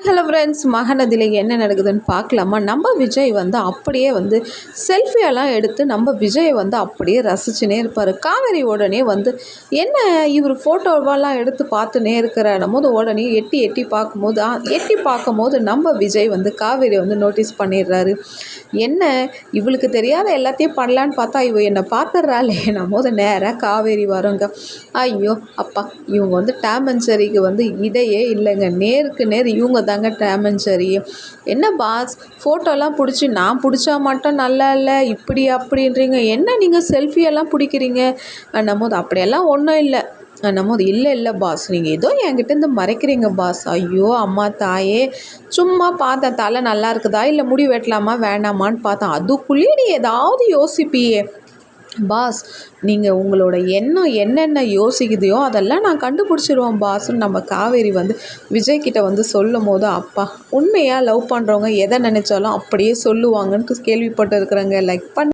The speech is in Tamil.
ஹலோ ஃப்ரெண்ட்ஸ், மகாநதியில் என்ன நடக்குதுன்னு பார்க்கலாமா? நம்ம விஜய் வந்து அப்படியே வந்து செல்ஃபியெல்லாம் எடுத்து நம்ம விஜயை வந்து அப்படியே ரசிச்சுனே இருப்பார். காவேரி உடனே வந்து என்ன இவர் ஃபோட்டோவெல்லாம் எடுத்து பார்த்துனே இருக்கிறாரும் போது உடனே எட்டி பார்க்கும்போது நம்ம விஜய் வந்து காவேரி வந்து நோட்டீஸ் பண்ணிடுறாரு. என்ன இவளுக்கு தெரியாத எல்லாத்தையும் பண்ணலான்னு பார்த்தா இவ என்னை பார்த்துட்றாளே நம்ம போது நேராக காவேரி வரோங்க. ஐயோ அப்பா, இவங்க வந்து டாம் அண்ட் ஜெர்ரிக்கு வந்து இடையே இல்லைங்க. நேருக்கு நேர் இவங்க தாங்க டாம் அண்ட் ஜெர்ரி. என்ன பாஸ், ஃபோட்டோலாம் பிடிச்சி நான் பிடிச்சா மட்டும் நல்லா இல்லை இப்படி அப்படின்றீங்க, என்ன நீங்கள் செல்ஃபியெல்லாம் பிடிக்கிறீங்க போது அப்படியெல்லாம் ஒன்றும் இல்லை போது இல்லை பாஸ், நீங்கள் ஏதோ என்கிட்ட மறைக்கிறீங்க பாஸ். ஐயோ அம்மா தாயே, சும்மா பார்த்தேன் தலை நல்லா இருக்குதா இல்லை முடி வெட்டலாமா வேணாமான்னு பார்த்தேன், அதுக்குள்ளேயே நீ ஏதாவது யோசிப்பியே பாஸ். நீங்கள் உங்களோட எண்ணம் என்னென்ன யோசிக்குதையோ அதெல்லாம் நான் கண்டுபிடிச்சிருவோம் பாஸ்ன்னு நம்ம காவேரி வந்து விஜய்கிட்ட வந்து சொல்லும் போது, அப்பா உண்மையாக லவ் பண்ணுறவங்க எதை நினச்சாலும் அப்படியே சொல்லுவாங்கன்னு கேள்விப்பட்டு இருக்கிறாங்க. லைக் பண்ண